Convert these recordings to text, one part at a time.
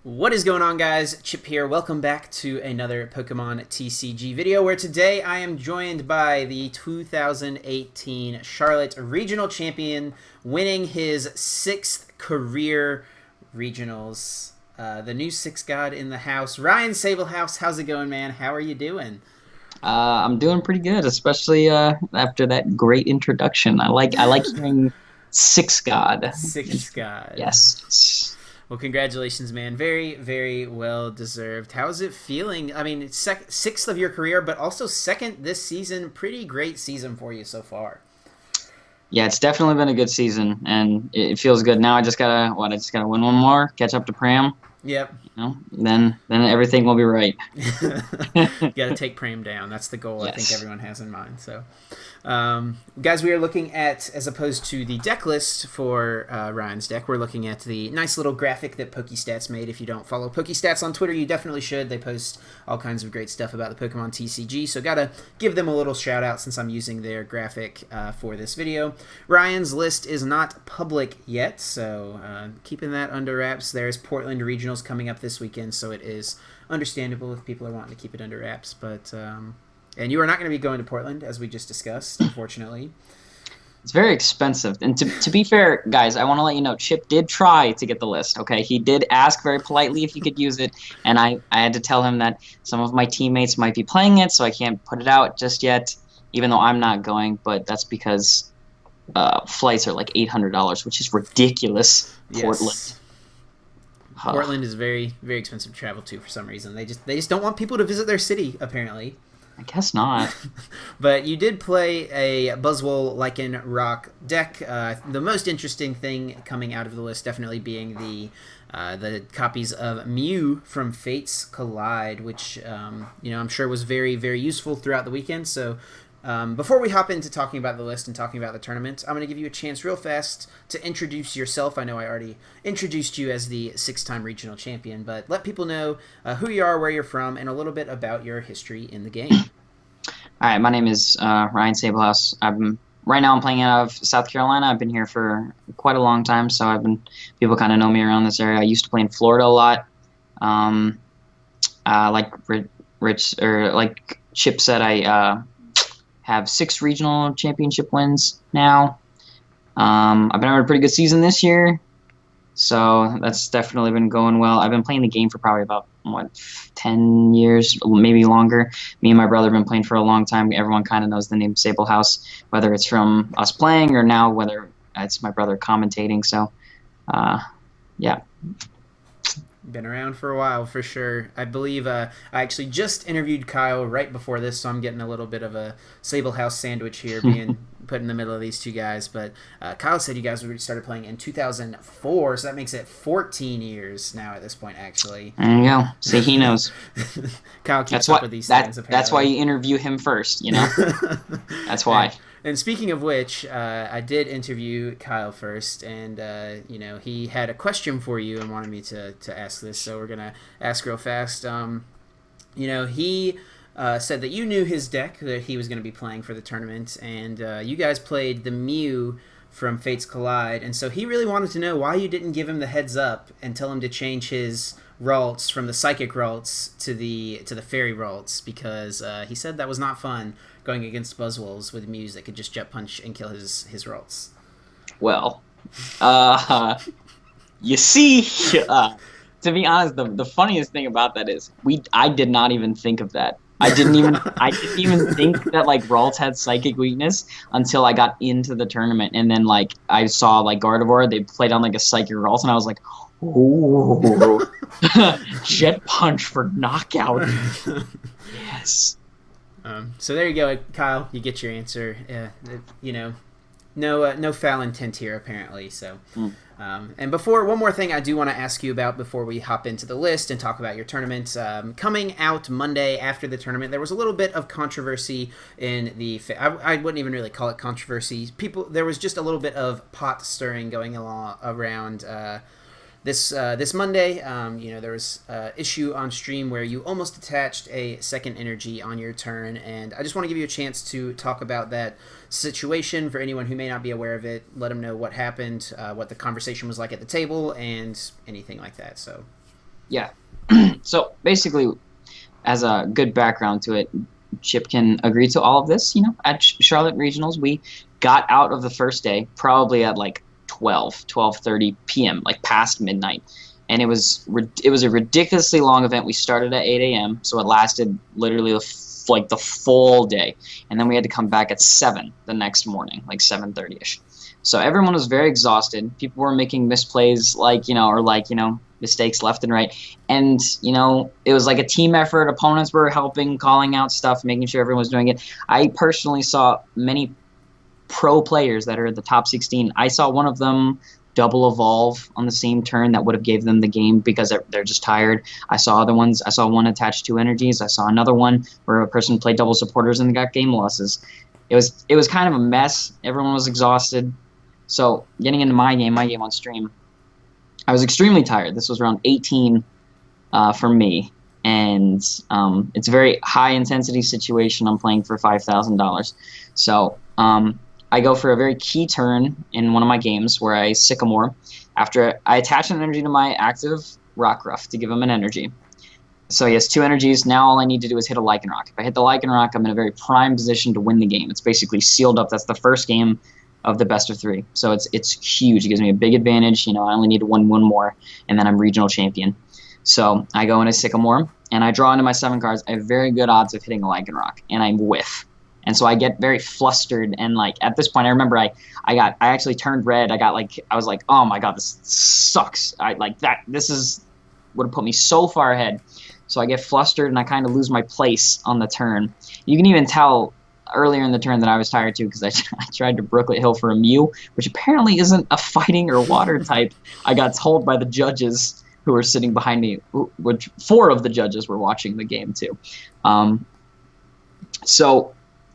What is going on, guys? Chip here. Welcome back to another Pokemon TCG video, where today I am joined by the 2018 Charlotte Regional Champion, winning his 6th career regionals. The new six god in the house, Ryan Sabelhaus. How's it going, man? How are you doing? I'm doing pretty good, especially after that great introduction. I like hearing Six God. Six god. Yes. Well, congratulations, man. Very, very well deserved. How's it feeling? I mean, it's sixth of your career, but also second this season. Pretty great season for you so far. Yeah, it's definitely been a good season, and it feels good. Now I just gotta win one more, catch up to Pram. Yep. Then everything will be right. You got to take Pram down. That's the goal I think Yes. everyone has in mind. So, guys, we are looking at, as opposed to the deck list for Ryan's deck, we're looking at the nice little graphic that PokeStats made. If you don't follow PokeStats on Twitter, you definitely should. They post all kinds of great stuff about the Pokemon TCG. So, got to give them a little shout out since I'm using their graphic for this video. Ryan's list is not public yet, so keeping that under wraps. There's Portland Regionals coming up this weekend, so it is understandable if people are wanting to keep it under wraps. But and you are not going to be going to Portland, as we just discussed, unfortunately. It's very expensive. And to be fair, guys, I want to let you know, Chip did try to get the list, okay? He did ask very politely if he could use it, and I had to tell him that some of my teammates might be playing it, so I can't put it out just yet, even though I'm not going, but that's because flights are like $800, which is ridiculous. Portland. Yes. Portland is very, very expensive to travel to for some reason. They just don't want people to visit their city, apparently. I guess not. But you did play a Buzzwole Lycan Rock deck. The most interesting thing coming out of the list definitely being the copies of Mew from Fates Collide, which I'm sure was very, very useful throughout the weekend. So before we hop into talking about the list and talking about the tournament, I'm going to give you a chance real fast to introduce yourself. I know I already introduced you as the 6-time regional champion, but let people know who you are, where you're from, and a little bit about your history in the game. All right, my name is Ryan Sabelhaus. Right now I'm playing out of South Carolina. I've been here for quite a long time, so people kind of know me around this area. I used to play in Florida a lot. Like like Chip said, I have 6 regional championship wins now. I've been having a pretty good season this year, so that's definitely been going well. I've been playing the game for probably about 10 years, maybe longer. Me and my brother have been playing for a long time. Everyone kind of knows the name Sabelhaus, whether it's from us playing or now whether it's my brother commentating. So, yeah. Been around for a while, for sure. I believe I actually just interviewed Kyle right before this, so I'm getting a little bit of a Sabelhaus sandwich here, being put in the middle of these two guys. But Kyle said you guys started playing in 2004, so that makes it 14 years now at this point, actually. There you go. See, he knows. Kyle keeps up with these things, apparently. That's why you interview him first, That's why. And speaking of which, I did interview Kyle first, and he had a question for you and wanted me to ask this, so we're gonna ask real fast. He said that you knew his deck that he was going to be playing for the tournament, and you guys played the Mew from Fates Collide, and so he really wanted to know why you didn't give him the heads up and tell him to change his Ralts from the Psychic Ralts to the Fairy Ralts, because he said that was not fun going against Buzzwoles with Mews that could just Jet Punch and kill his Ralts. Well, you see, to be honest, the funniest thing about that is I did not even think of that. I didn't even think that like Ralts had psychic weakness until I got into the tournament, and then like I saw like Gardevoir, they played on like a psychic Ralts, and I was like, ooh, Jet Punch for knockout. Yes. So there you go, Kyle. You get your answer. No foul intent here, apparently. So, and one more thing I do want to ask you about before we hop into the list and talk about your tournament. Coming out Monday after the tournament, there was a little bit of controversy in the. I wouldn't even really call it controversy. There was just a little bit of pot stirring going along around. This Monday, there was an issue on stream where you almost attached a second energy on your turn, and I just want to give you a chance to talk about that situation for anyone who may not be aware of it. Let them know what happened, what the conversation was like at the table, and anything like that. So, Yeah. So basically, as a good background to it, Chip can agree to all of this. At Charlotte Regionals, we got out of the first day probably at like 12:30 p.m., like past midnight. And it was a ridiculously long event. We started at 8 a.m., so it lasted literally like the full day. And then we had to come back at 7 the next morning, like 7:30ish. So everyone was very exhausted. People were making misplays, mistakes left and right. And, it was like a team effort. Opponents were helping, calling out stuff, making sure everyone was doing it. I personally saw many pro players that are at the top 16. I saw one of them double evolve on the same turn that would have gave them the game because they're just tired. I saw other ones. I saw one attach 2 energies. I saw another one where a person played double supporters and got game losses. It was kind of a mess. Everyone was exhausted. So getting into my game on stream, I was extremely tired. This was around 18 for me, and it's a very high intensity situation. I'm playing for $5,000, so I go for a very key turn in one of my games where I Sycamore. After I attach an energy to my active Rockruff to give him an energy. So he has 2 energies. Now all I need to do is hit a Lycanroc. If I hit the Lycanroc, I'm in a very prime position to win the game. It's basically sealed up. That's the first game of the best of 3. So it's huge. It gives me a big advantage. I only need to win one more, and then I'm regional champion. So I go into Sycamore, and I draw into my 7 cards. I have very good odds of hitting a Lycanroc, and I whiff. And so I get very flustered, and at this point, I remember I actually turned red. I was like, oh my god, this sucks. This would have put me so far ahead. So I get flustered, and I kind of lose my place on the turn. You can even tell earlier in the turn that I was tired too, because I tried to Brooklet Hill for a Mew, which apparently isn't a fighting or water type. I got told by the judges who were sitting behind me, which 4 of the judges were watching the game too. So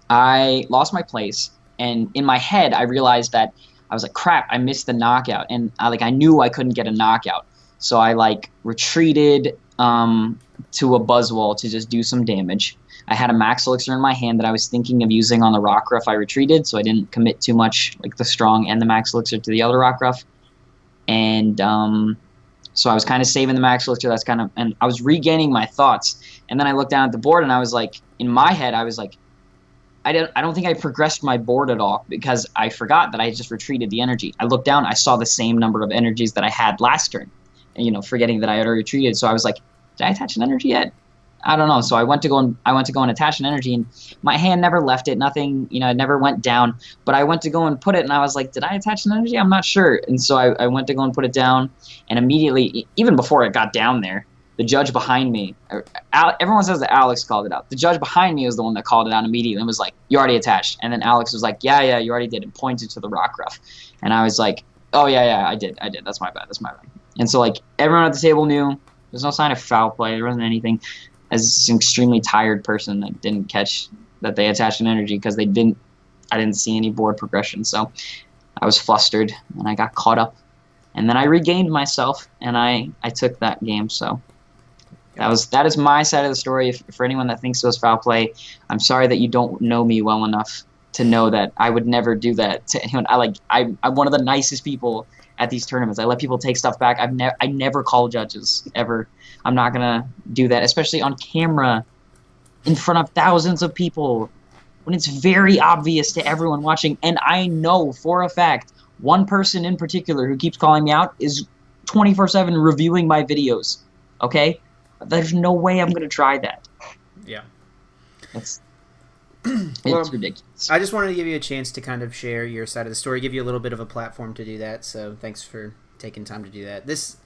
I lost my place, and in my head I realized that I was like, crap, I missed the knockout, and I knew I couldn't get a knockout. So I retreated to a Buzzwole to just do some damage. I had a Max Elixir in my hand that I was thinking of using on the Rockruff I retreated, so I didn't commit too much, the Strong and the Max Elixir, to the other Rockruff. And so I was kind of saving the Max Elixir. And I was regaining my thoughts. And then I looked down at the board, and I was like, in my head, I was like, I don't think I progressed my board at all because I forgot that I just retreated the energy. I looked down, I saw the same number of energies that I had last turn, and forgetting that I had already retreated. So I was like, did I attach an energy yet? I don't know. So I went to go and attach an energy, and my hand never left it. Nothing, it never went down. But I went to go and put it, and I was like, did I attach an energy? I'm not sure. And so I went to go and put it down, and immediately, even before it got down there, the judge behind me, everyone says that Alex called it out. The judge behind me was the one that called it out immediately and was like, you already attached. And then Alex was like, yeah, you already did, and pointed to the Rockruff. And I was like, oh, yeah, I did. That's my bad. And so, everyone at the table knew. There's no sign of foul play. There wasn't anything. As an extremely tired person that didn't catch that they attached an energy because I didn't see any board progression. So I was flustered, and I got caught up. And then I regained myself, and I took that game. So that is my side of the story. For anyone that thinks it was foul play, I'm sorry that you don't know me well enough to know that I would never do that to anyone. I'm one of the nicest people at these tournaments. I let people take stuff back. I never call judges ever. I'm not gonna do that, especially on camera, in front of thousands of people, when it's very obvious to everyone watching. And I know for a fact one person in particular who keeps calling me out is 24/7 reviewing my videos. Okay, there's no way I'm gonna try that. Yeah, it's well, ridiculous. I just wanted to give you a chance to kind of share your side of the story, give you a little bit of a platform to do that. So thanks for taking time to do that.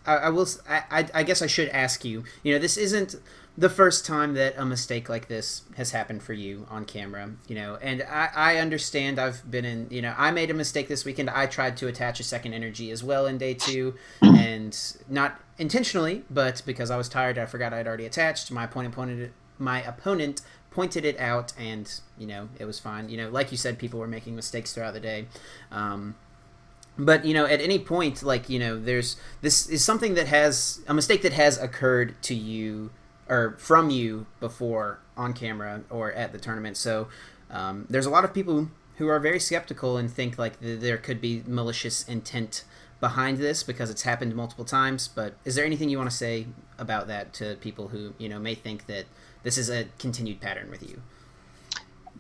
I guess I should ask you. This isn't the first time that a mistake like this has happened for you on camera. And I understand. I've been in. I made a mistake this weekend. I tried to attach a second energy as well in day 2, and not intentionally, but because I was tired, I forgot I'd already attached. My opponent pointed it out, and it was fine. Like you said, people were making mistakes throughout the day. But at any point, this is something that has a mistake that has occurred to you or from you before on camera or at the tournament. So there's a lot of people who are very skeptical and think there could be malicious intent behind this because it's happened multiple times. But is there anything you want to say about that to people who may think that this is a continued pattern with you?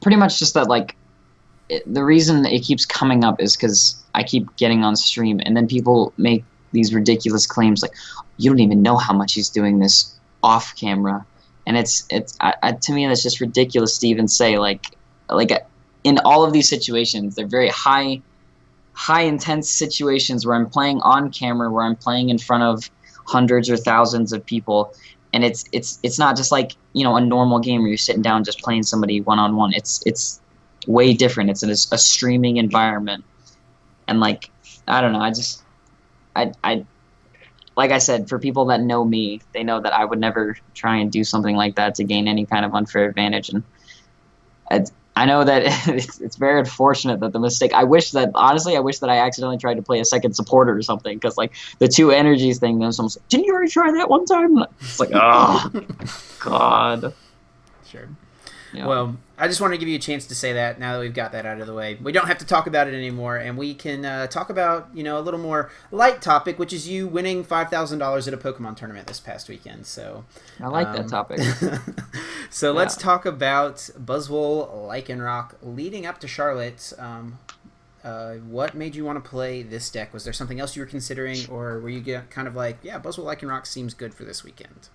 Pretty much just that, like, the reason it keeps coming up is because I keep getting on stream, and then people make these ridiculous claims like, you don't even know how much he's doing this off camera, and to me that's just ridiculous to even say. Like in all of these situations, they're very high intense situations where I'm playing on camera, where I'm playing in front of hundreds or thousands of people, and it's not just like a normal game where you're sitting down just playing somebody one-on-one. It's way different. It's a streaming environment, and like, I don't know, I like I said, for people that know me, they know that I would never try and do something like that to gain any kind of unfair advantage. And I know that it's very unfortunate that the mistake. Honestly, I wish that I accidentally tried to play a second supporter or something, because like the two energies thing, then someone's like, didn't you already try that one time? It's like, oh, God. Sure. Yeah. Well, I just want to give you a chance to say that now that we've got that out of the way. We don't have to talk about it anymore, and we can talk about a little more light topic, which is you winning $5,000 at a Pokemon tournament this past weekend. So I like that topic. So let's talk about Buzzwole Lycanroc leading up to Charlotte. What made you want to play this deck? Was there something else you were considering, or were you kind of like, yeah, Buzzwole Lycanroc seems good for this weekend?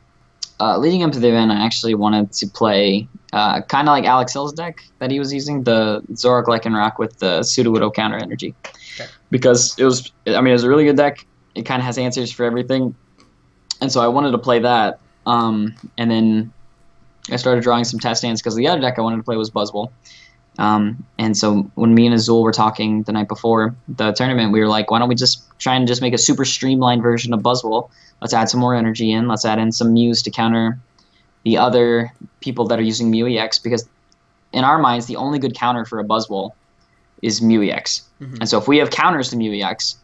Leading up to the event, I actually wanted to play kind of like Alex Hill's deck that he was using, the Zoroark Lycanroc with the Sudowoodo counter energy. Okay. Because it was a really good deck. It kind of has answers for everything. And so I wanted to play that. And then I started drawing some test hands because the other deck I wanted to play was Buzzwole. And so when me and Azul were talking the night before the tournament, we were like, why don't we just try and just make a super streamlined version of Buzzwole? Let's add some more energy in. Let's add in some Mews to counter the other people that are using Mew EX, because in our minds, the only good counter for a Buzzwole is Mew EX. Mm-hmm. And so if we have counters to Mew EX,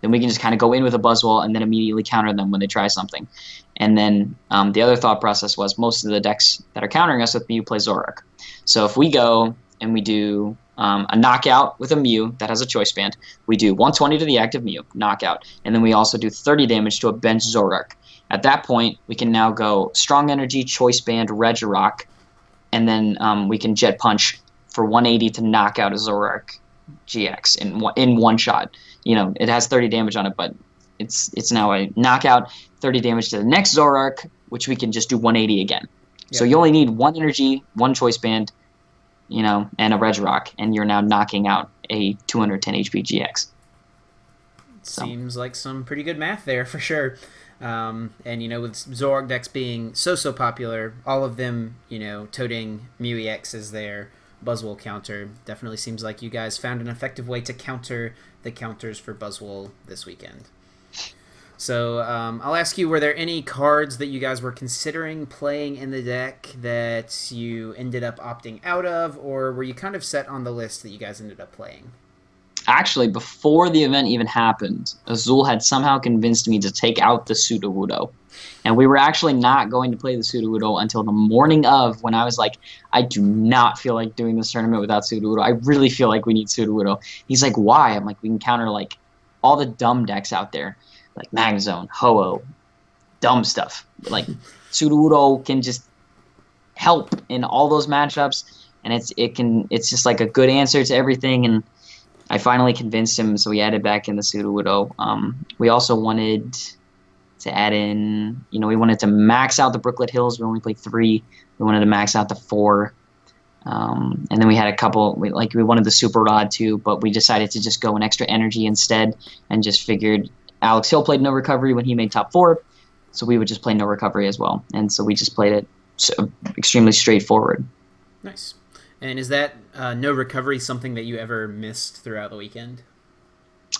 then we can just kind of go in with a Buzzwole and then immediately counter them when they try something. And then the other thought process was most of the decks that are countering us with Mew play Zoroark. So if we go and we do a knockout with a Mew that has a choice band, we do 120 to the active Mew, knockout, and then we also do 30 damage to a bench Zoroark. At that point, we can now go Strong Energy, Choice Band, Regirock, and then we can Jet Punch for 180 to knock out a Zoroark GX in one shot. It has 30 damage on it, but it's now a knockout, 30 damage to the next Zoroark, which we can just do 180 again. Yep. So you only need one energy, one Choice Band, and a Regirock, and you're now knocking out a 210 HP GX. Seems like some pretty good math there for sure. And with Zoroark decks being so popular, all of them, toting Mew EX as their Buzzwole counter, definitely seems like you guys found an effective way to counter the counters for Buzzwole this weekend. So I'll ask you, were there any cards that you guys were considering playing in the deck that you ended up opting out of, or were you kind of set on the list that you guys ended up playing? Actually, before the event even happened, Azul had somehow convinced me to take out the Sudowoodo. And we were actually not going to play the Sudowoodo until the morning of, when I was like, I do not feel like doing this tournament without Sudowoodo. I really feel like we need Sudowoodo. He's like, why? I'm like, we can counter like all the dumb decks out there, like Magzone, Ho-Oh, dumb stuff. Like Sudowoodo can just help in all those matchups, and it's just like a good answer to everything. And I finally convinced him, so we added back in the Sudowoodo. We also wanted to add in, we wanted to max out the Brooklet Hills. We only played 3. We wanted to max out the 4. And then we had a couple, we wanted the Super Rod too, but we decided to just go an extra energy instead, and just figured Alex Hill played no recovery when he made top 4, so we would just play no recovery as well. And so we just played it extremely straightforward. Nice. And is that no recovery something that you ever missed throughout the weekend?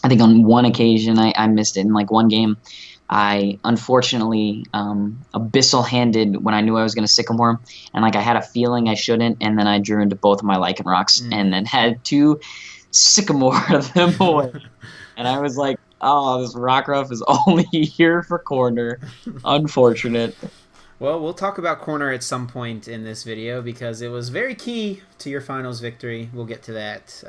I think on one occasion I missed it in like one game. I unfortunately abyssal-handed when I knew I was going to Sycamore, and like I had a feeling I shouldn't, and then I drew into both of my Lycanrocs and then had to Sycamore them away. And I was like, oh, this Rockruff is only here for corner. Unfortunate. Well, we'll talk about corner at some point in this video because it was very key to your finals victory. We'll get to that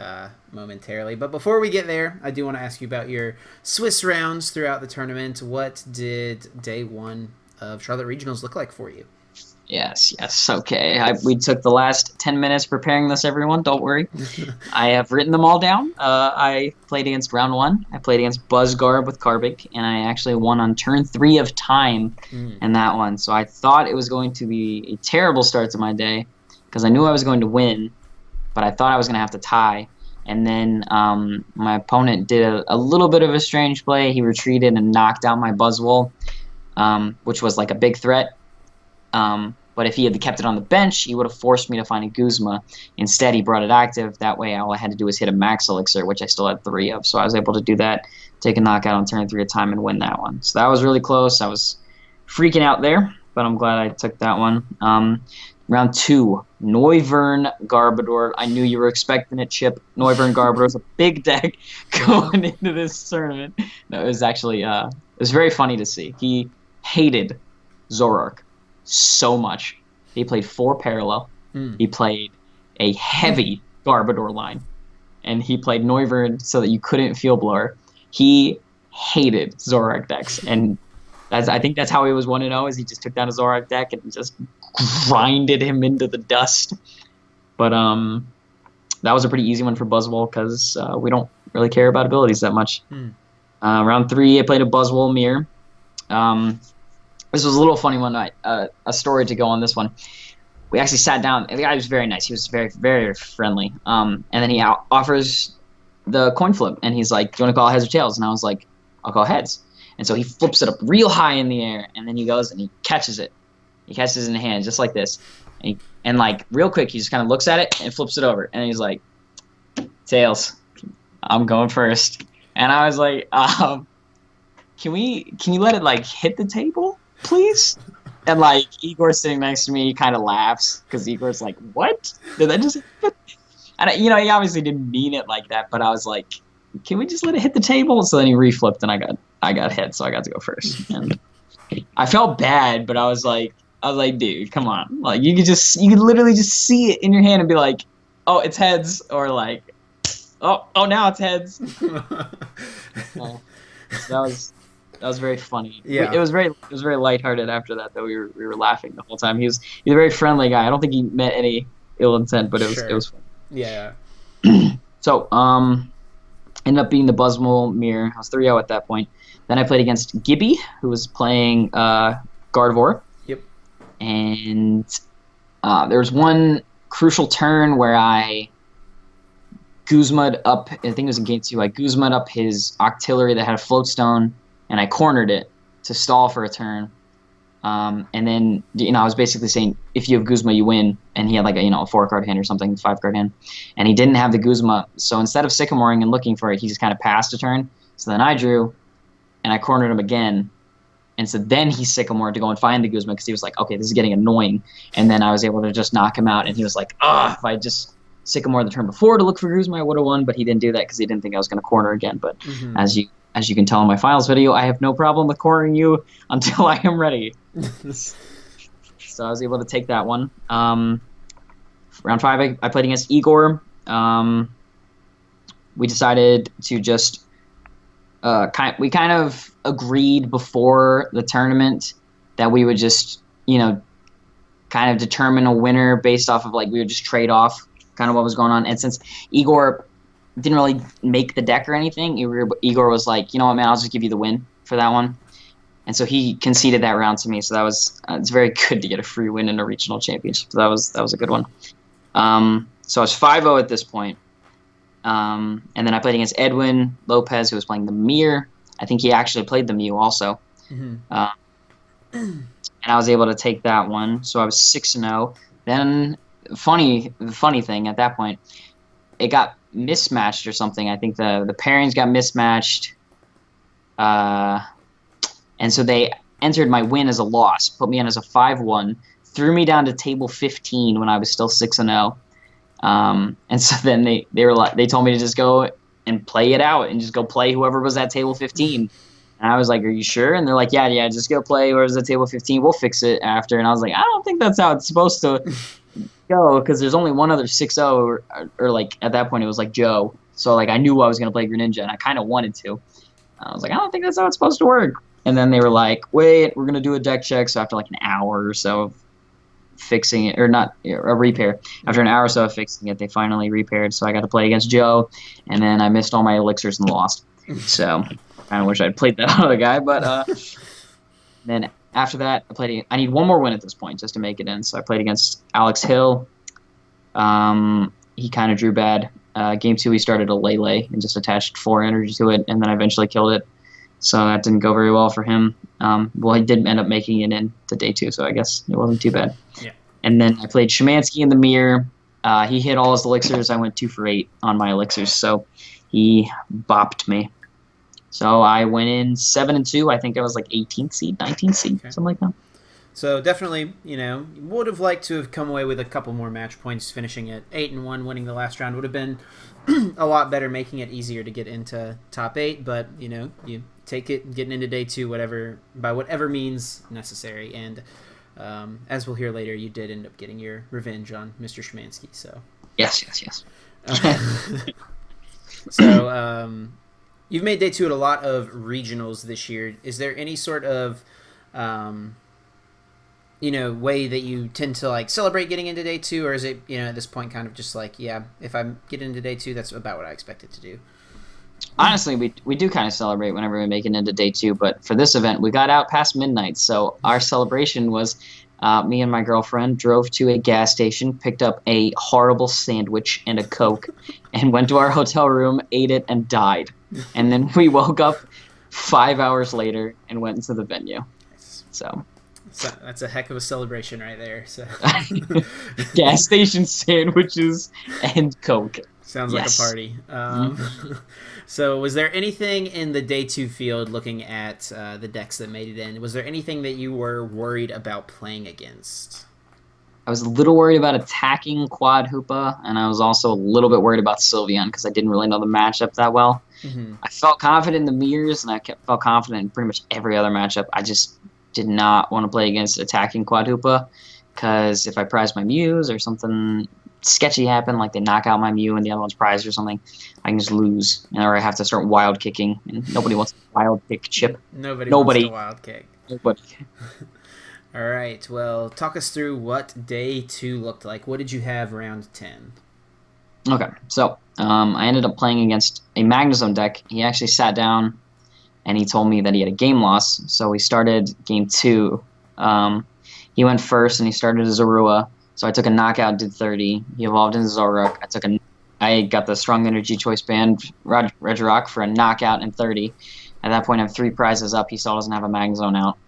momentarily. But before we get there, I do want to ask you about your Swiss rounds throughout the tournament. What did day 1 of Charlotte Regionals look like for you? Yes. Okay. We took the last 10 minutes preparing this, everyone. Don't worry. I have written them all down. I played against round 1. I played against Buzzgarb with Carbink, and I actually won on turn 3 of time in that one. So I thought it was going to be a terrible start to my day because I knew I was going to win, but I thought I was going to have to tie. And then my opponent did a little bit of a strange play. He retreated and knocked out my Buzzwole, which was like a big threat. But if he had kept it on the bench, he would have forced me to find a Guzma. Instead, he brought it active. That way, all I had to do was hit a Max Elixir, which I still had 3 of. So I was able to do that, take a knockout on turn 3 of time, and win that one. So that was really close. I was freaking out there, but I'm glad I took that one. Round 2, Noivern Garbodor. I knew you were expecting it, Chip. Noivern Garbodor is a big deck going into this tournament. No, it was actually it was very funny to see. He hated Zoroark so much. He played 4 parallel. He played a heavy Garbodor line, and he played Noivern so that you couldn't Field Blower. He hated Zoroark decks, and I think that's how he was 1-0. Is he just took down a Zoroark deck and just grinded him into the dust. But that was a pretty easy one for Buzzwole because we don't really care about abilities that much. Round 3, I played a Buzzwole Mirror. This was a little funny one night. A story to go on this one. We actually sat down. The guy was very nice. He was very, very friendly. And then he offers the coin flip, and he's like, "Do you want to call heads or tails?" And I was like, "I'll call heads." And so he flips it up real high in the air, and then he goes and he catches it. He catches it in the hand just like this, and like real quick, he just kind of looks at it and flips it over, and he's like, "Tails, I'm going first." And I was like, "Can you let it like hit the table, please?" And like Igor sitting next to me kind of laughs because Igor's like, "What? Did that just happen?" And he obviously didn't mean it like that, but I was like, "Can we just let it hit the table?" So then he reflipped, and I got hit, so I got to go first. And I felt bad, but I was like, "Dude, come on!" Like you could literally just see it in your hand and be like, "Oh, it's heads," or like, "Oh, now it's heads." So that was very funny. Yeah. It was very lighthearted after that, though. We were laughing the whole time. He's a very friendly guy. I don't think he meant any ill intent, but it was fun. Yeah. So ended up being the Buzzwole Mirror. I was 3-0 at that point. Then I played against Gibby, who was playing Gardevoir. Yep. And there was one crucial turn where I Guzma'd up, I think it was in game 2, I Guzma'd up his Octillery that had a Float Stone, and I cornered it to stall for a turn. And then, I was basically saying, if you have Guzma, you win. And he had like a 4-card hand or something, 5-card hand. And he didn't have the Guzma. So instead of Sycamoring and looking for it, he just kind of passed a turn. So then I drew, and I cornered him again. And so then he Sycamored to go and find the Guzma because he was like, okay, this is getting annoying. And then I was able to just knock him out. And he was like, if I just Sycamore the turn before to look for Guzma, I would have won. But he didn't do that because he didn't think I was going to corner again. But as you can tell in my finals video, I have no problem with cornering you until I am ready. So I was able to take that one. Round 5, I played against Igor. We decided to just we kind of agreed before the tournament that we would just kind of determine a winner based off of we would just trade off kind of what was going on. And since Igor didn't really make the deck or anything, Igor was like, "You know what, man, I'll just give you the win for that one." And so he conceded that round to me. So that was it's very good to get a free win in a regional championship. So that was a good one. So I was 5-0 at this point. And then I played against Edwin Lopez, who was playing the Mir. I think he actually played the Mew also. And I was able to take that one. So I was 6-0. Then the funny thing at that point, it got mismatched or something. I think the pairings got mismatched. And so they entered my win as a loss, put me in as a 5-1, threw me down to table 15 when I was still 6-0. And so then they told me to just go and play it out and just go play whoever was at table 15. And I was like, "Are you sure?" And they're like, yeah, just go play whoever's at table 15. We'll fix it after. And I was like, I don't think that's how it's supposed to go, because there's only one other 6-0, or like at that point it was like Joe. So like I knew I was going to play Greninja, and I kind of wanted to. I was like, I don't think that's how it's supposed to work. And then they were like, wait, we're going to do a deck check. So after like an hour or so of fixing it, or not, a repair, after an hour or so of fixing it, they finally repaired. So I got to play against Joe, and then I missed all my elixirs and lost. So I kind of wish I'd played that other guy. But then after that, I need one more win at this point just to make it in. So I played against Alex Hill. He kind of drew bad. Game 2, he started a Lele and just attached 4 energy to it, and then I eventually killed it. So that didn't go very well for him. Well, he did end up making it into day 2, so I guess it wasn't too bad. Yeah. And then I played Szymanski in the mirror. He hit all his elixirs. I went 2 for 8 on my elixirs, so he bopped me. So I went in 7-2. I think I was like 18th seed, 19th seed, something like that. So definitely, would have liked to have come away with a couple more match points, finishing at 8-1, winning the last round would have been a lot better, making it easier to get into top 8. But you take it, getting into day 2, by whatever means necessary. And as we'll hear later, you did end up getting your revenge on Mr. Szymanski. So yes. So you've made day 2 at a lot of regionals this year. Is there any sort of way that you tend to like celebrate getting into day 2, or is it at this point kind of just like, yeah, if I get into day 2, that's about what I expected to do? Honestly, we do kind of celebrate whenever we make it into day 2, but for this event we got out past midnight, so our celebration was me and my girlfriend drove to a gas station, picked up a horrible sandwich and a Coke, and went to our hotel room, ate it, and died. And then we woke up 5 hours later and went into the venue. So that's a heck of a celebration right there. So gas station sandwiches and Coke. Sounds like a party. So was there anything in the day 2 field, looking at the decks that made it in, was there anything that you were worried about playing against? I was a little worried about attacking Quad Hoopa, and I was also a little bit worried about Sylveon because I didn't really know the matchup that well. Mm-hmm. I felt confident in the mirrors, and I felt confident in pretty much every other matchup. I just did not want to play against attacking Quad Hoopa, because if I prize my Muse or something sketchy happen, like they knock out my Mew and the other one's prized or something, I can just lose, or I have to start wild kicking, and nobody wants to wild kick Chip. Nobody wants to wild kick. Nobody. All right, well, talk us through what day 2 looked like. What did you have round 10? Okay, so I ended up playing against a Magnezone deck. He actually sat down and he told me that he had a game loss, so we started game 2. He went first and he started as Zorua, so I took a knockout, did 30. He evolved into Zoroark. I got the Strong Energy Choice Band Regirock for a knockout and 30. At that point, I have 3 prizes up. He still doesn't have a Magnezone out.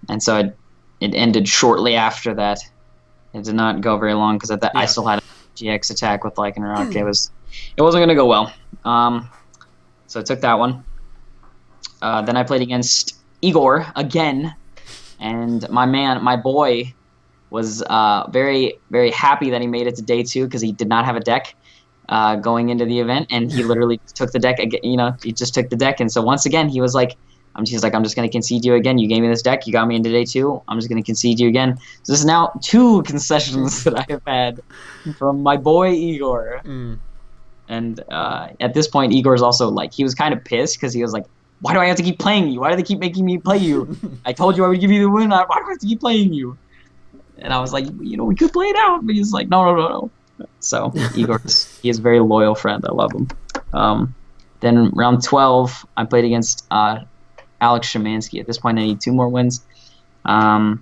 And so it ended shortly after that. It did not go very long because I still had a GX attack with Lycanroc. It wasn't going to go well. So I took that one. Then I played against Igor again, and my boy was very, very happy that he made it to day 2 because he did not have a deck going into the event, and he literally took the deck. He just took the deck, and so once again he was like, I'm just going to concede you again. You gave me this deck. You got me into day 2. I'm just going to concede you again. So this is now 2 concessions that I have had from my boy Igor. And at this point, Igor's also like, he was kind of pissed because he was like, why do I have to keep playing you? Why do they keep making me play you? I told you I would give you the win. Why do I have to keep playing you? And I was like, we could play it out. But he's like, no. So Igor, he is a very loyal friend. I love him. Then round 12, I played against Alex Szymanski. At this point, I need 2 more wins to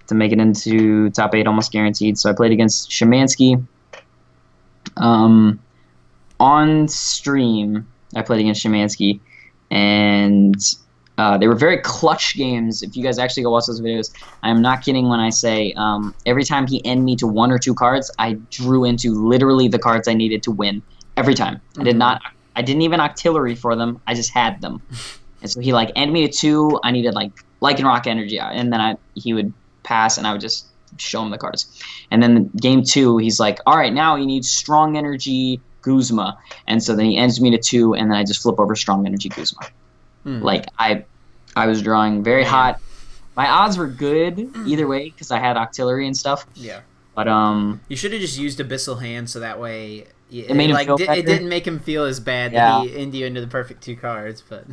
make it into top 8, almost guaranteed. So I played against Szymanski. On stream, I played against Szymanski, and they were very clutch games. If you guys actually go watch those videos, I am not kidding when I say every time he ended me to 1 or 2 cards, I drew into literally the cards I needed to win. Every time. Mm-hmm. I didn't even Octillery for them. I just had them. And so he ended me to 2. I needed Lycanroc energy, and then he would pass, and I would just show him the cards. And then game 2, he's like, all right, now you need strong energy Guzma. And so then he ends me to 2, and then I just flip over strong energy Guzma. I was drawing very hot. My odds were good either way because I had Octillery and stuff. Yeah. But you should have just used Abyssal Hand, so that way Yeah, It made him feel better. it didn't make him feel as bad that he ended you into the perfect 2 cards, but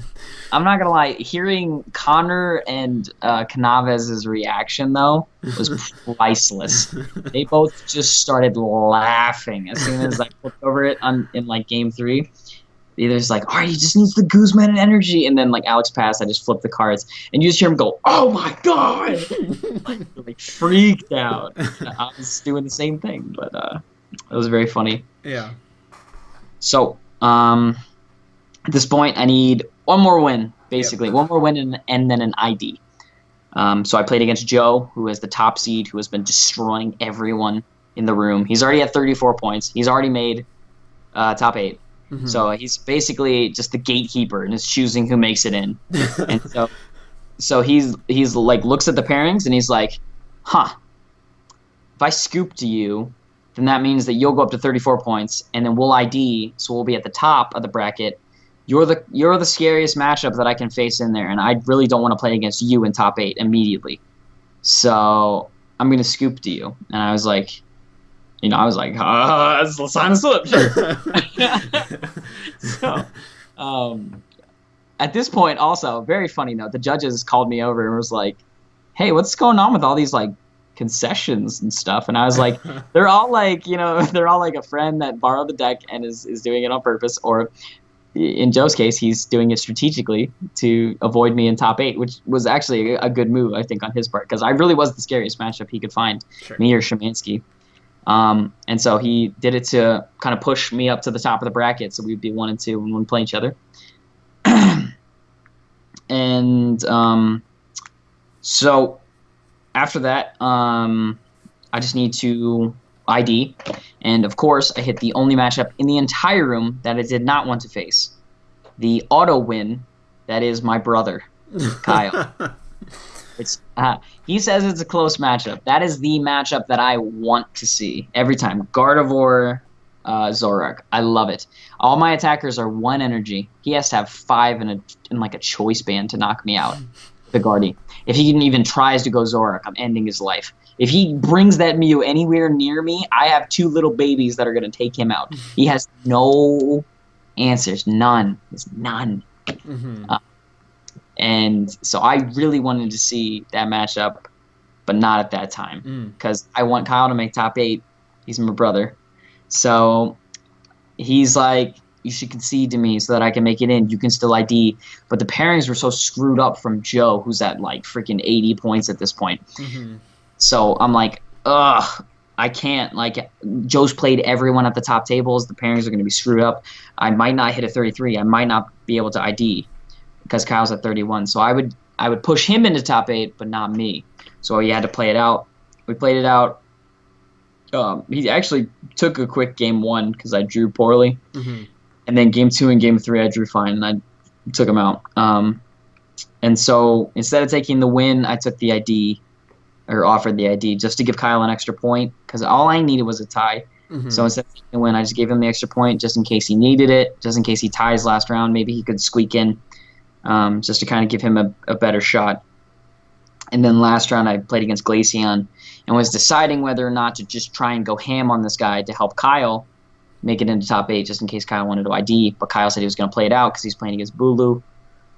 I'm not gonna lie, hearing Connor and Canavez's reaction though was priceless. They both just started laughing as soon as I flipped over it in like game 3. Either's like, all right, he just needs the Guzman and energy, and then like Alex passed, I just flipped the cards, and you just hear him go, "Oh my god!" like freaked out. I was doing the same thing, but it was very funny. Yeah. So, at this point, I need one more win, basically. Yep. One more win and then an ID. So I played against Joe, who is the top seed, who has been destroying everyone in the room. He's already at 34 points. He's already made top 8. Mm-hmm. So he's basically just the gatekeeper and is choosing who makes it in. And so he's like looks at the pairings and he's like, huh, if I scoop to you, then that means that you'll go up to 34 points, and then we'll ID, so we'll be at the top of the bracket. You're the scariest matchup that I can face in there, and I really don't want to play against you in top 8 immediately. So I'm gonna scoop to you. And I was like, let's sign a slip. Sure. So, at this point, also very funny note, the judges called me over and was like, "Hey, what's going on with all these like concessions and stuff?" And I was like, they're all like a friend that borrowed the deck and is doing it on purpose, or in Joe's case, he's doing it strategically to avoid me in top 8, which was actually a good move, I think, on his part, because I really was the scariest matchup he could find, sure. Me or Szymanski. And so he did it to kind of push me up to the top of the bracket, so we'd be 1 and 2 when we play each other. And so after that, I just need to ID. And of course, I hit the only matchup in the entire room that I did not want to face. The auto win, that is my brother, Kyle. He says it's a close matchup. That is the matchup that I want to see every time. Gardevoir, Zoroark. I love it. All my attackers are 1 energy. He has to have 5 in like a choice band to knock me out. The Guardy. If he even tries to go Zoroark, I'm ending his life. If he brings that Mew anywhere near me, I have 2 little babies that are going to take him out. He has no answers. None. There's none. Mm-hmm. And so I really wanted to see that matchup, but not at that time, because I want Kyle to make top 8. He's my brother. So he's like, you should concede to me so that I can make it in. You can still ID. But the pairings were so screwed up from Joe, who's at like freaking 80 points at this point. Mm-hmm. So I'm like, ugh, I can't. Like, Joe's played everyone at the top tables. The pairings are going to be screwed up. I might not hit a 33. I might not be able to ID because Kyle's at 31. So I would push him into top 8, but not me. So he had to play it out. We played it out. He actually took a quick game 1 because I drew poorly. Mm-hmm. And then game 2 and game 3, I drew fine, and I took him out. And so instead of taking the win, I took the ID, or offered the ID, just to give Kyle an extra point, because all I needed was a tie. Mm-hmm. So instead of taking the win, I just gave him the extra point just in case he needed it, just in case he ties last round. Maybe he could squeak in, just to kind of give him a better shot. And then last round, I played against Glaceon and was deciding whether or not to just try and go ham on this guy to help Kyle make it into top 8, just in case Kyle wanted to ID. But Kyle said he was going to play it out because he's playing against Bulu.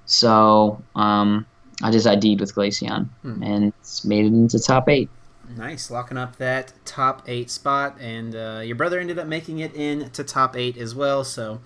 So I just ID'd with Glaceon and made it into top 8. Nice, locking up that top 8 spot. And your brother ended up making it into top 8 as well. So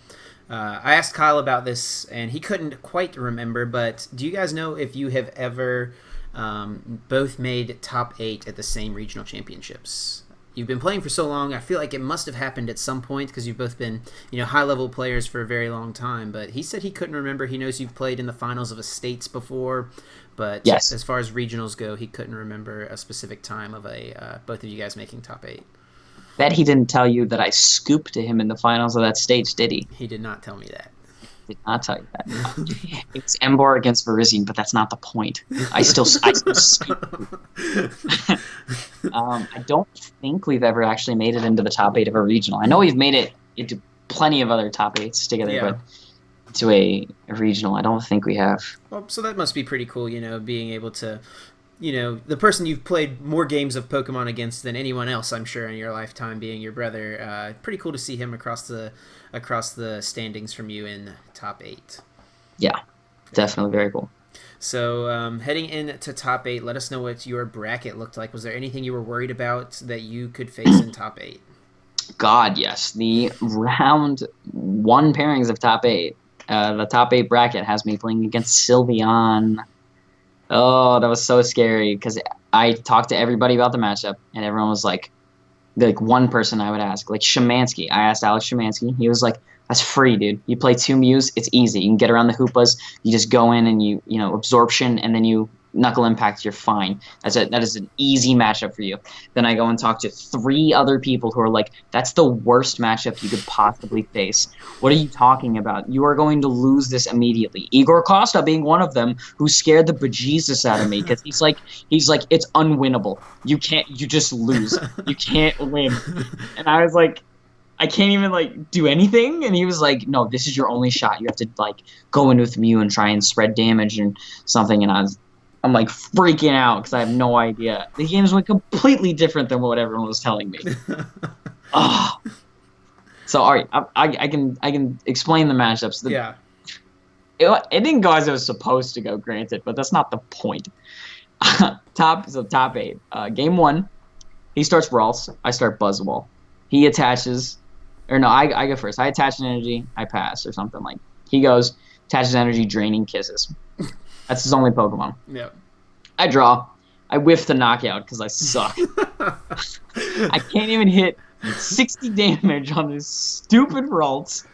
I asked Kyle about this, and he couldn't quite remember. But do you guys know if you have ever both made top 8 at the same regional championships? You've been playing for so long, I feel like it must have happened at some point because you've both been, high-level players for a very long time. But he said he couldn't remember. He knows you've played in the finals of a states before, but yes, as far as regionals go, he couldn't remember a specific time of both of you guys making top 8. Bet he didn't tell you that I scooped to him in the finals of that states, did he? He did not tell me that. Did not tell you that. It's Ember against Virizion, but that's not the point. I still scoop. I don't think we've ever actually made it into the top 8 of a regional. I know we've made it into plenty of other top 8s together, but to a regional, I don't think we have. Well, so that must be pretty cool, being able to the person you've played more games of Pokemon against than anyone else, I'm sure, in your lifetime, being your brother. Pretty cool to see him across the standings from you in top 8. Yeah, definitely very cool. So heading into top 8, let us know what your bracket looked like. Was there anything you were worried about that you could face in top 8? God, yes. The round 1 pairings of top 8. The top 8 bracket has me playing against Sylveon. Oh, that was so scary because I talked to everybody about the matchup, and everyone was like one person I would ask, like Szymanski. I asked Alex Szymanski. He was like, that's free, dude. You play 2 Mews, it's easy. You can get around the Hoopas. You just go in and you absorption, and then you Knuckle Impact, you're fine. That is an easy matchup for you. Then I go and talk to 3 other people who are like, that's the worst matchup you could possibly face. What are you talking about? You are going to lose this immediately. Igor Costa being one of them, who scared the bejesus out of me because he's like, it's unwinnable. You just lose. You can't win. And I was like, I can't even do anything. And he was like, no, this is your only shot. You have to go in with Mew and try and spread damage and something. And I'm freaking out because I have no idea. The games went completely different than what everyone was telling me. Oh. So all right, I can explain the matchups. Yeah. It didn't go as it was supposed to go, granted, but that's not the point. Top 8. Game 1, he starts Ralts. I start Buzzwole. He attaches, or no, I go first. I attach an energy. I pass or something like. He goes, attaches energy, draining kisses. That's his only Pokemon. Yep. I draw. I whiff the knockout because I suck. I can't even hit 60 damage on this stupid Ralts.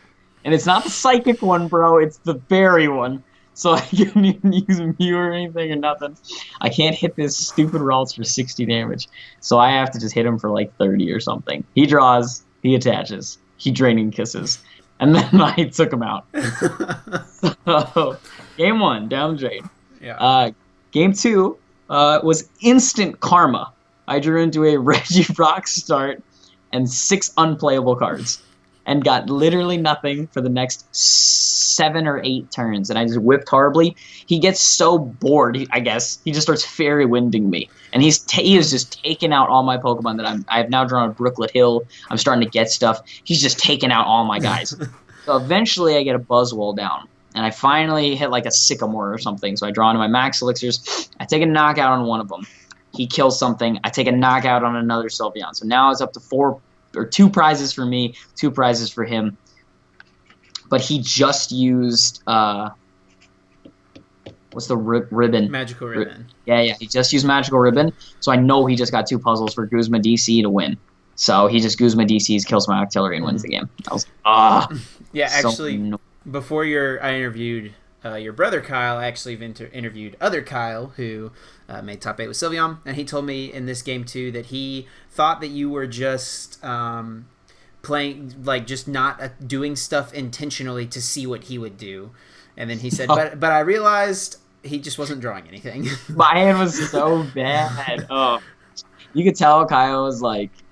And it's not the psychic one, bro. It's the berry one. So I can't even use Mew or anything or nothing. I can't hit this stupid Ralts for 60 damage. So I have to just hit him for 30 or something. He draws. He attaches. He draining kisses. And then I took him out. So, game 1, down the drain. Yeah. Game 2 was instant karma. I drew into a Regirock start and 6 unplayable cards. And got literally nothing for the next 7 or 8 turns. And I just whipped horribly. He gets so bored, I guess. He just starts fairy winding me. And he is just taking out all my Pokemon that I have now drawn a Brooklet Hill. I'm starting to get stuff. He's just taking out all my guys. So eventually I get a Buzzwole down. And I finally hit a Sycamore or something. So I draw into my Max Elixirs. I take a knockout on one of them. He kills something. I take a knockout on another Sylveon. So now it's up to 2 prizes for me, 2 prizes for him. But he just used what's the ribbon? Magical Ribbon. Yeah. He just used Magical Ribbon, so I know he just got 2 puzzles for Guzma DC to win. So he just Guzma DCs, kills my Octillery, and wins the game. I was yeah. Actually, before I interviewed your brother Kyle, I actually interviewed other Kyle who made top 8 with Sylveon, and he told me in this game too that he thought that you were just playing, just not doing stuff intentionally to see what he would do, and then he said, but I realized he just wasn't drawing anything. My hand was so bad. Oh, you could tell Kyle was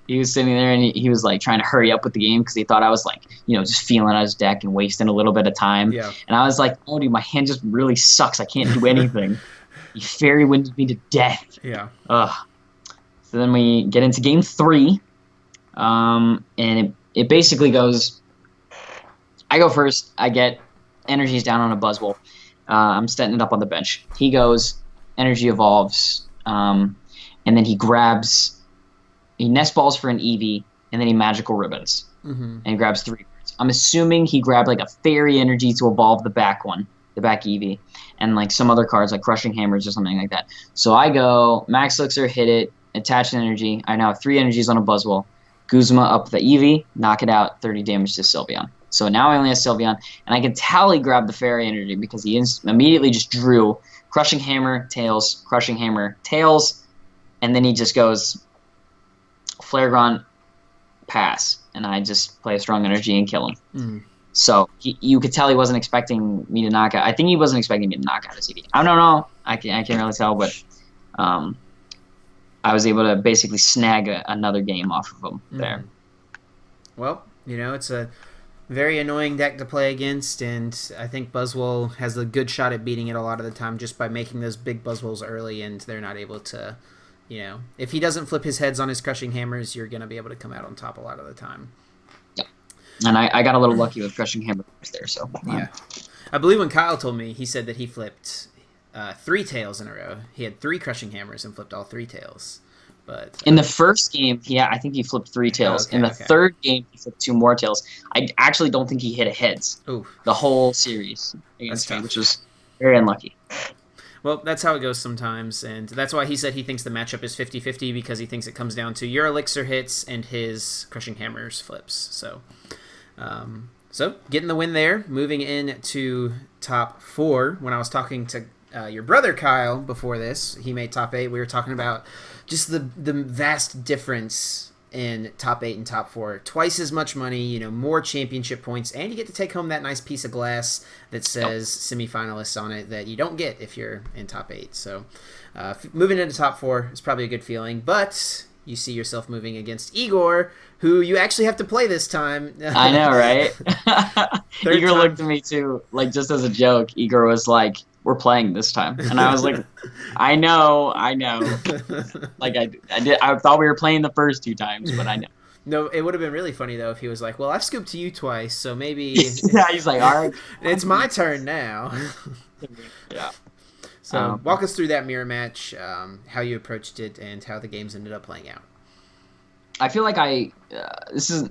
he was sitting there and he was trying to hurry up with the game because he thought I was just feeling out his deck and wasting a little bit of time. Yeah. And I was like, oh, dude, my hand just really sucks. I can't do anything. He fairy winded me to death. Yeah. Ugh. So then we get into game 3, and it basically goes. I go first. I get energies down on a Buzzwole. I'm setting it up on the bench. He goes, energy evolves, and then he nest balls for an Eevee, and then he magical ribbons, and he grabs 3 cards. I'm assuming he grabbed a fairy energy to evolve the back one, the back Eevee, and some other cards like crushing hammers or something like that. So I go Max Elixir, hit it, attach an energy. I now have 3 energies on a Buzzwole. Guzma up the Eevee, knock it out, 30 damage to Sylveon. So now I only have Sylveon, and I can tell he grabbed the fairy energy because he immediately just drew crushing hammer, tails, and then he just goes Flare Grunt, pass, and I just play a strong energy and kill him. Mm. So you could tell he wasn't expecting me to knock out. I think he wasn't expecting me to knock out his Eevee. I don't know. I can't really tell, but I was able to basically snag another game off of him there. Well, it's Very annoying deck to play against, and I think Buzzwole has a good shot at beating it a lot of the time just by making those big Buzzwoles early, and they're not able to, if he doesn't flip his heads on his Crushing Hammers, you're going to be able to come out on top a lot of the time. Yep. And I got a little lucky with Crushing Hammers there, so. Yeah. I believe when Kyle told me, he said that he flipped 3 tails in a row. He had 3 Crushing Hammers and flipped all 3 tails. But in the first game, I think he flipped 3 tails. In the third game, he flipped 2 more tails. I actually don't think he hit a heads the whole series against me, which was very unlucky. Well, that's how it goes sometimes, and that's why he said he thinks the matchup is 50-50, because he thinks it comes down to your Elixir hits and his Crushing Hammers flips. So getting the win there. Moving into top 4. When I was talking to your brother Kyle before this, he made top 8. We were talking about just the vast difference in top 8 and top 4. Twice as much money, more championship points, and you get to take home that nice piece of glass that says semifinalists on it that you don't get if you're in top 8. So moving into top 4 is probably a good feeling, but you see yourself moving against Igor, who you actually have to play this time. I know, right? Igor looked at me too, like, just as a joke. Igor was like, "We're playing this time," and I was like, I know. Like I thought we were playing the first 2 times, but I know. No, it would have been really funny though if he was like, "Well, I've scooped to you twice, so maybe." Yeah, he's like, "All right, it's my turn now." Yeah. So walk us through that mirror match, how you approached it, and how the games ended up playing out. I feel like this is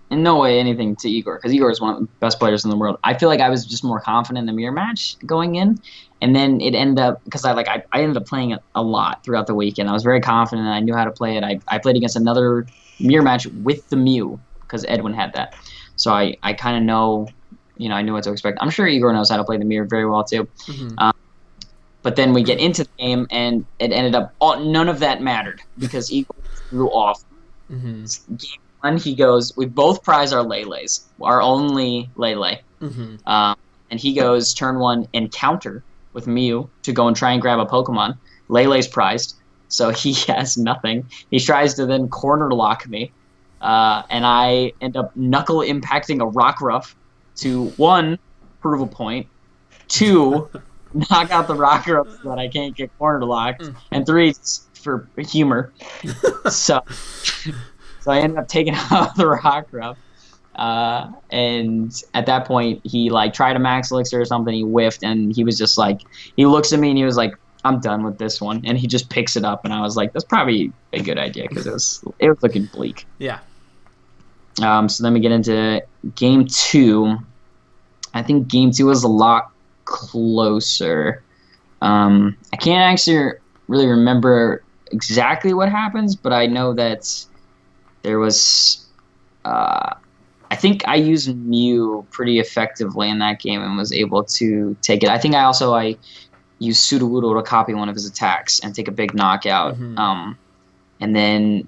in no way anything to Igor, because Igor is one of the best players in the world. I feel like I was just more confident in the mirror match going in, and then it ended up, because I ended up playing it a lot throughout the weekend. I was very confident, and I knew how to play it. I played against another mirror match with the Mew, because Edwin had that. So I kind of know, I knew what to expect. I'm sure Igor knows how to play the mirror very well too. Mm-hmm. But then we get into the game, and it ended up none of that mattered, because Igor threw off. Mm-hmm. Game 1, he goes, we both prize our Lele's, our only Lele. Mm-hmm. And he goes turn 1 encounter with Mew to go and try and grab a Pokemon. Lele's prized, so he has nothing. He tries to then corner lock me, and I end up knuckle impacting a Rockruff to 1, prove a point, 2, knock out the Rockruff so that I can't get corner locked, and 3, for humor. So I ended up taking out the Rockruff. And at that point, he tried a Max Elixir or something. He whiffed, and he was just like, he looks at me and he was like, "I'm done with this one." And he just picks it up, and I was like, "That's probably a good idea," because it was looking bleak. Yeah. So then we get into game 2. I think game 2 was a lot closer. I can't actually really remember exactly what happens, but I know that there was I think I used Mew pretty effectively in that game and was able to take it. I think I used Sudowoodo to copy one of his attacks and take a big knockout. Mm-hmm. And then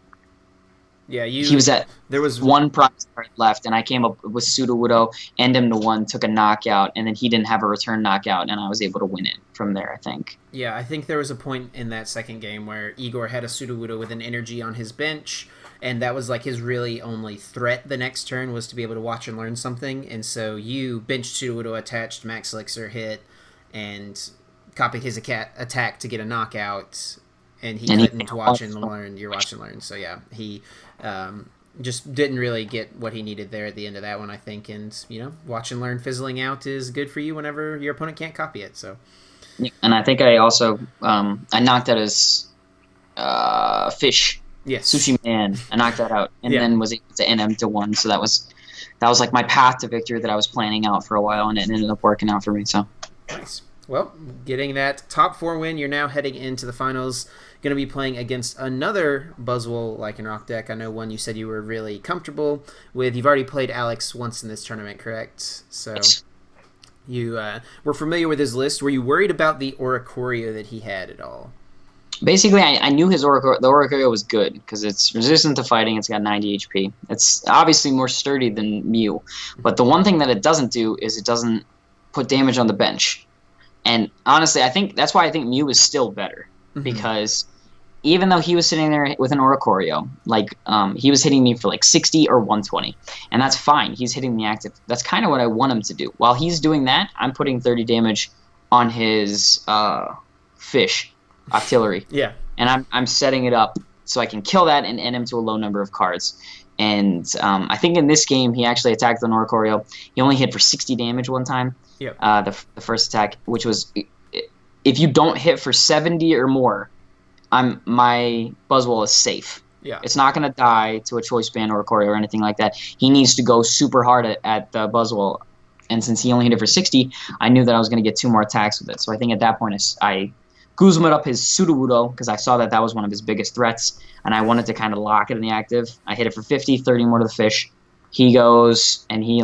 he was there was 1 prize left, and I came up with Sudowoodo, end him to 1, took a knockout, and then he didn't have a return knockout, and I was able to win it from there, I think. Yeah, I think there was a point in that second game where Igor had a Sudowoodo with an energy on his bench, and that was his really only threat the next turn was to be able to watch and learn something, and so you benched Sudowoodo, attached Max Elixir, hit, and copied his attack to get a knockout, and he couldn't watch and learn your watch and learn. So yeah, he just didn't really get what he needed there at the end of that one, I think. And watch and learn fizzling out is good for you whenever your opponent can't copy it. So, and I think I also I knocked out his fish, Sushi Man. I knocked that out, and then was able to end him to 1. So that was my path to victory that I was planning out for a while, and it ended up working out for me. So nice. Well, getting that top 4 win, you're now heading into the finals. Going to be playing against another Buzzwole Lycanroc deck. I know one you said you were really comfortable with. You've already played Alex once in this tournament, correct? So you were familiar with his list. Were you worried about the Oricorio that he had at all? Basically, I knew the Oricorio was good because it's resistant to fighting. It's got 90 HP. It's obviously more sturdy than Mew. But the one thing that it doesn't do is it doesn't put damage on the bench. And honestly, I think that's why I think Mew is still better, because even though he was sitting there with an Oricorio, he was hitting me for like 60 or 120, and that's fine. He's hitting the active. That's kind of what I want him to do. While he's doing that, I'm putting 30 damage on his fish artillery. Yeah. And I'm setting it up so I can kill that and end him to a low number of cards. And I think in this game he actually attacked the Oricorio. He only hit for 60 damage one time. Yep. The first attack, which was, if you don't hit for 70 or more, my Buzzwole is safe. Yeah. It's not going to die to a Choice Band or a Oricorio or anything like that. He needs to go super hard at the Buzzwole. And since he only hit it for 60, I knew that I was going to get 2 more attacks with it. So I think at that point I Guzma'd up his Sudowoodo because I saw that was one of his biggest threats, and I wanted to kind of lock it in the active. I hit it for 50, 30 more to the fish. He goes, and he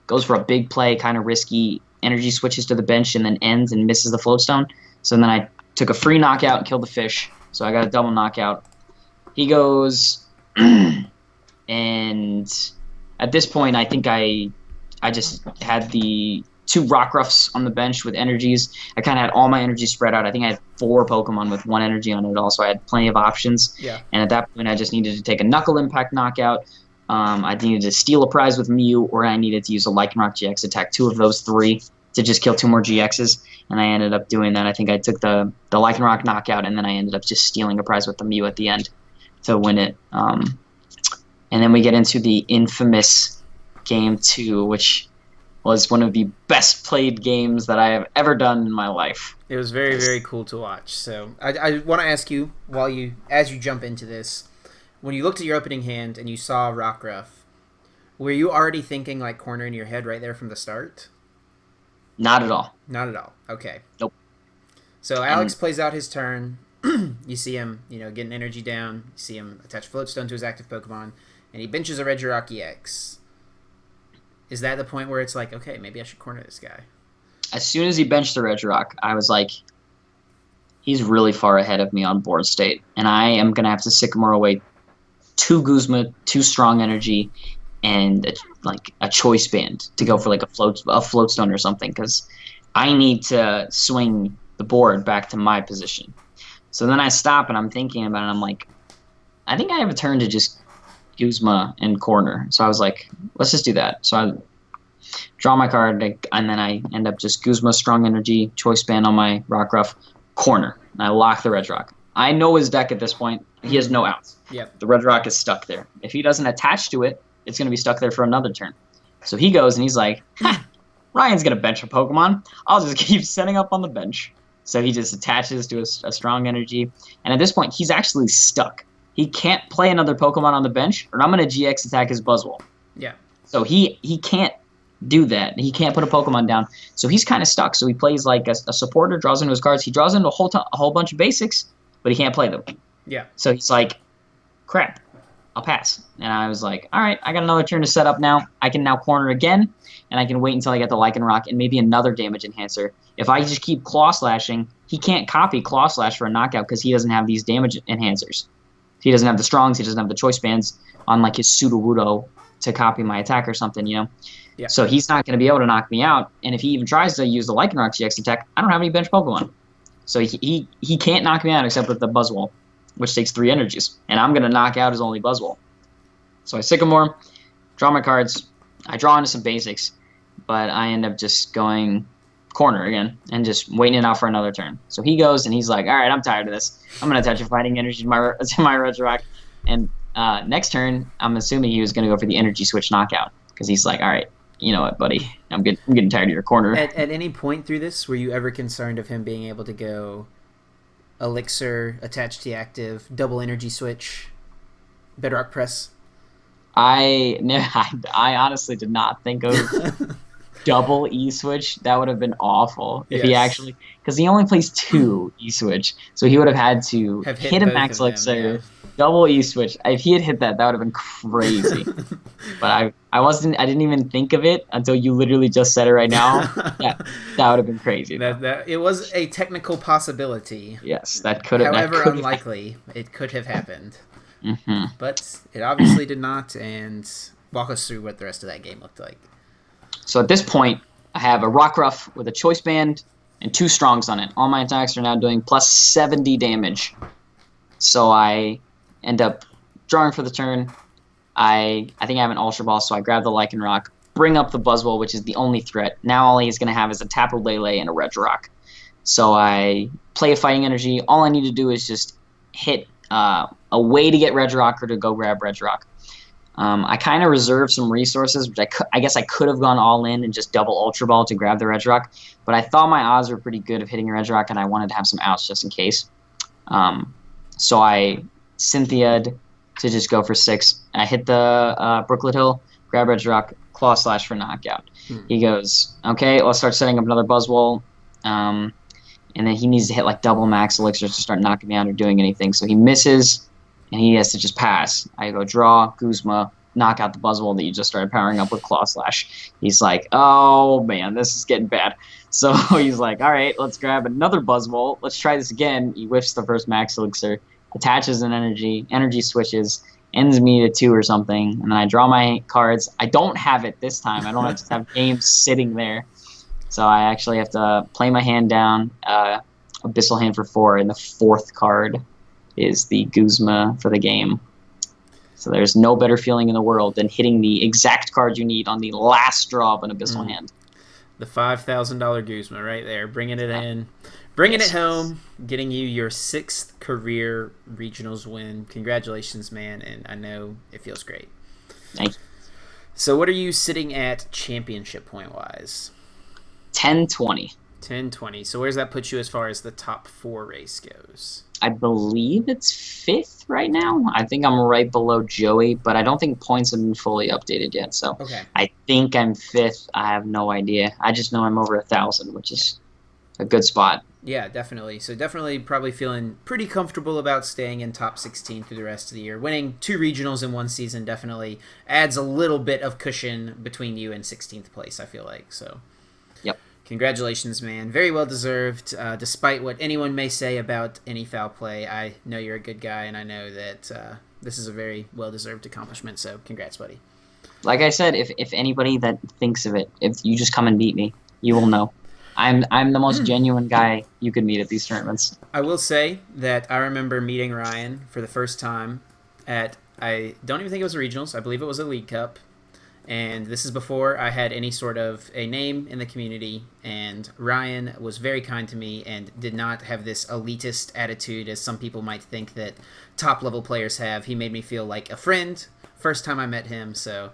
goes for a big play, kind of risky, energy switches to the bench and then ends and misses the Floatstone. So then I took a free knockout and killed the fish. So I got a double knockout. He goes, and at this point I think I just had the 2 Rockruffs on the bench with energies. I kind of had all my energy spread out. I think I had 4 Pokemon with 1 energy on it all, so I had plenty of options. Yeah. And at that point, I just needed to take a Knuckle Impact knockout. I needed to steal a prize with Mew, or I needed to use a Lycanroc GX attack, 2 of those 3, to just kill 2 more GXs. And I ended up doing that. I think I took the Lycanroc knockout, and then I ended up just stealing a prize with the Mew at the end to win it. And then we get into the infamous Game 2, which was one of the best played games that I have ever done in my life. It was very, very cool to watch. So I want to ask you, as you jump into this, when you looked at your opening hand and you saw Rockruff, were you already thinking corner in your head right there from the start? Not at all. Not at all. Okay. Nope. So Alex plays out his turn. You see him, getting energy down. You see him attach Floatstone to his active Pokemon, and he benches a Regirock EX. Is that the point where it's okay, maybe I should corner this guy? As soon as he benched the Regirock, I was like, he's really far ahead of me on board state, and I am going to have to Sycamore away 2 Guzma, 2 Strong Energy, and a Choice Band to go for a Floatstone or something, because I need to swing the board back to my position. So then I stop and I'm thinking about it, and I'm like, I think I have a turn to just Guzma and corner. So I was like, let's just do that. So I draw my card, and then I end up just Guzma, Strong Energy, Choice Band on my Rockruff, corner. And I lock the Regirock. I know his deck at this point. He has no outs. Yep. The Regirock is stuck there. If he doesn't attach to it, it's going to be stuck there for another turn. So he goes and he's like, Ryan's going to bench a Pokemon. I'll just keep setting up on the bench. So he just attaches to a Strong Energy. And at this point, he's actually stuck. He can't play another Pokemon on the bench, or I'm going to GX attack his Buzzwole. Yeah. So he can't do that. He can't put a Pokemon down. So he's kind of stuck. So he plays a supporter, draws into his cards. He draws into a whole bunch of basics, but he can't play them. Yeah. So he's like, crap, I'll pass. And I was like, all right, I got another turn to set up now. I can now corner again, and I can wait until I get the Lycanroc and maybe another damage enhancer. If I just keep Claw Slashing, he can't copy Claw Slash for a knockout because he doesn't have these damage enhancers. He doesn't have the Strongs, he doesn't have the Choice Bands on his Sudowoodo to copy my attack or something, Yeah. So he's not going to be able to knock me out. And if he even tries to use the Lycanroc GX attack, I don't have any bench Pokemon. So he can't knock me out except with the Buzzwole, which takes 3 energies. And I'm going to knock out his only Buzzwole. So I Sycamore, draw my cards. I draw into some basics, but I end up just going corner again and just waiting it out for another turn. So he goes and he's like, all right, I'm tired of this. I'm going to attach a Fighting Energy to my Regirock. And next turn, I'm assuming he was going to go for the Energy Switch knockout because he's like, all right, you know what, buddy? I'm getting tired of your corner. At any point through this, were you ever concerned of him being able to go Elixir, attach to the active, double Energy Switch, Bedrock Press? I honestly did not think of double E-Switch. That would have been awful if he actually... Because he only plays 2 E-Switch, so he would have had to hit a Max Elixir, double E-Switch. If he had hit that, that would have been crazy. But I didn't even think of it until you literally just said it right now. That would have been crazy. That it was a technical possibility. Yes, that could have. However unlikely, it could have happened. Mm-hmm. But it obviously did not. And walk us through what the rest of that game looked like. So at this point, I have a Rockruff with a Choice Band and 2 Strongs on it. All my attacks are now doing plus 70 damage. So I end up drawing for the turn. I think I have an Ultra Ball, so I grab the Lycan Rock, bring up the Buzzwole, which is the only threat. Now all he's going to have is a Tapu Lele and a Regirock. So I play a Fighting Energy. All I need to do is just hit a way to get Regirock or to go grab Regirock. I kind of reserve some resources, which I guess I could have gone all in and just double Ultra Ball to grab the Regirock, but I thought my odds were pretty good of hitting a Regirock, and I wanted to have some outs just in case. So I Cynthia'd to just go for 6. I hit the Brooklet Hill, grab Regirock, Claw Slash for knockout. He goes, okay, let's start setting up another Buzzwole. And then he needs to hit like double max elixirs to start knocking me out or doing anything. So he misses, and he has to just pass. I go draw, Guzma, knock out the Buzzwole that you just started powering up with Claw Slash. He's like, oh man, this is getting bad. So he's like, all right, let's grab another Buzzwole. Let's try this again. He whiffs the first max elixir, attaches an energy switches, ends me to 2 or something, and then I draw my cards. I don't have it this time. I don't just have games sitting there. So I actually have to play my hand down, Abyssal Hand for 4, and the 4th card is the Guzma for the game. So there's no better feeling in the world than hitting the exact card you need on the last draw of an Abyssal Hand. The $5,000 Guzma right there, bringing it in, bringing it home, getting you your 6th career regionals win. Congratulations, man, and I know it feels great. Thank you. So what are you sitting at championship point-wise? 10-20. 10-20. So where does that put you as far as the top 4 race goes? I believe it's 5th right now. I think I'm right below Joey, but I don't think points have been fully updated yet. So okay. I think I'm 5th. I have no idea. I just know I'm over 1,000, which is a good spot. Yeah, definitely. So definitely probably feeling pretty comfortable about staying in top 16 through the rest of the year. Winning 2 regionals in one season definitely adds a little bit of cushion between you and 16th place, I feel like. So yep. Congratulations, man. Very well deserved. Despite what anyone may say about any foul play, I know you're a good guy, and I know that this is a very well-deserved accomplishment. So congrats, buddy. Like I said, if anybody that thinks of it, if you just come and beat me, you will know. I'm the most genuine guy you could meet at these tournaments. I will say that I remember meeting Ryan for the first time at, I don't even think it was a regionals. I believe it was a League Cup. And this is before I had any sort of a name in the community, and Ryan was very kind to me and did not have this elitist attitude as some people might think that top-level players have. He made me feel like a friend first time I met him, so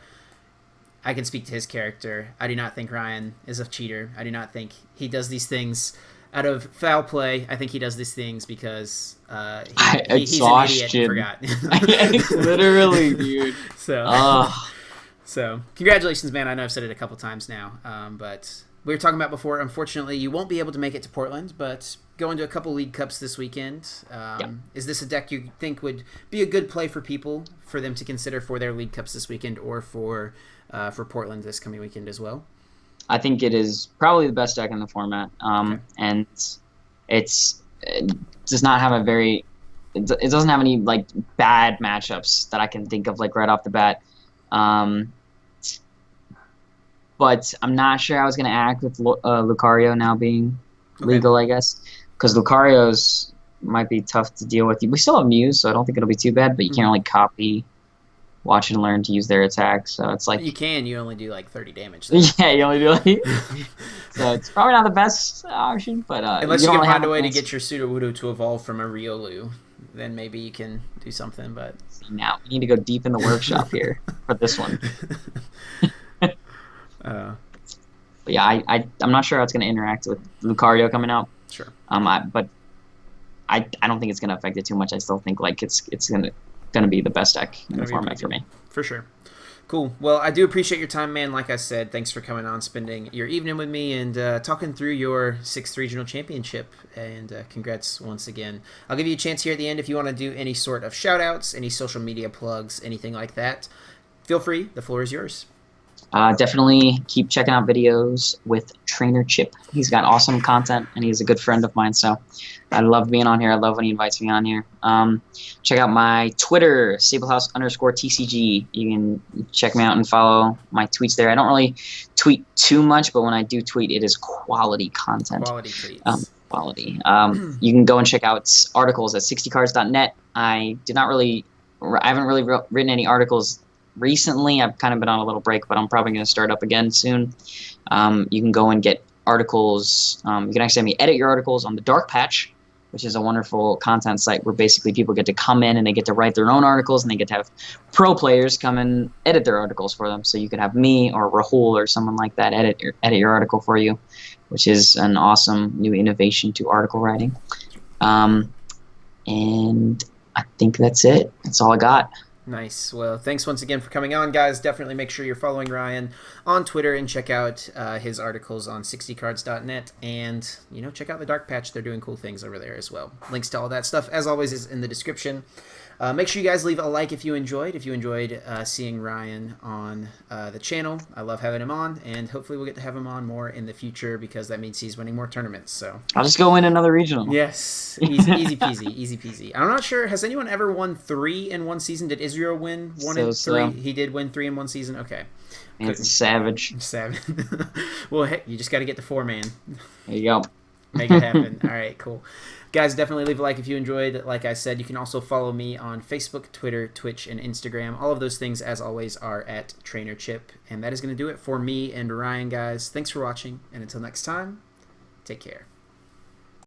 I can speak to his character. I do not think Ryan is a cheater. I do not think he does these things out of foul play. I think he does these things because he's an idiot and forgot. Literally, dude. So, congratulations, man. I know I've said it a couple times now, but we were talking about before, unfortunately, you won't be able to make it to Portland, but going to a couple League Cups this weekend. Is this a deck you think would be a good play for people, for them to consider for their League Cups this weekend or for Portland this coming weekend as well? I think it is probably the best deck in the format, and it does not have it doesn't have any like bad matchups that I can think of like right off the bat. But I'm not sure how I was going to act with Lucario now being legal, I guess. Because Lucario's might be tough to deal with. We still have Muse, so I don't think it'll be too bad, but you can't really copy, watch, and learn to use their attack. So it's like... You only do like 30 damage. Yeah, you only do like... So it's probably not the best option, but... Unless you can find a way to get your Sudowoodo to evolve from a Riolu, then maybe you can do something, but... See, now, we need to go deep in the workshop here for this one. But yeah, I'm not sure how it's going to interact with Lucario coming out. Sure. But I don't think it's going to affect it too much. I still think like it's going to be the best deck in the format for me. For sure. Cool. Well, I do appreciate your time, man. Like I said, thanks for coming on, spending your evening with me, and talking through your 6th regional championship. And congrats once again. I'll give you a chance here at the end if you want to do any sort of shout-outs, any social media plugs, anything like that. Feel free. The floor is yours. Definitely keep checking out videos with Trainer Chip. He's got awesome content, and he's a good friend of mine, so I love being on here. I love when he invites me on here. Check out my Twitter, Sabelhaus_TCG. You can check me out and follow my tweets there. I don't really tweet too much, but when I do tweet, it is quality content. Quality tweets. quality. You can go and check out articles at 60cards.net. I haven't really written any articles recently. I've kind of been on a little break, but I'm probably going to start up again soon. You can go and get articles. You can actually edit your articles on the Dark Patch, which is a wonderful content site where basically people get to come in and they get to write their own articles, and they get to have pro players come and edit their articles for them. So you could have me or Rahul or someone like that edit your article for you, which is an awesome new innovation to article writing. And I think that's it. That's all I got. Nice. Well, thanks once again for coming on, guys. Definitely make sure you're following Ryan on Twitter and check out his articles on 60cards.net. And, check out the Dark Patch. They're doing cool things over there as well. Links to all that stuff, as always, is in the description. Make sure you guys leave a like if you enjoyed. If you enjoyed seeing Ryan on the channel, I love having him on, and hopefully we'll get to have him on more in the future because that means he's winning more tournaments. So I'll just go win another regional. Yes, easy peasy, easy peasy. I'm not sure. Has anyone ever won 3 in one season? Did Israel win 1 in 3? So. He did win 3 in one season. Okay. It's a savage. Well, hey, you just got to get to 4, man. There you go. Make it happen. All right, cool. Guys, definitely leave a like if you enjoyed. Like I said, you can also follow me on Facebook, Twitter, Twitch, and Instagram. All of those things, as always, are at TrainerChip. And that is going to do it for me and Ryan, guys. Thanks for watching, and until next time, take care.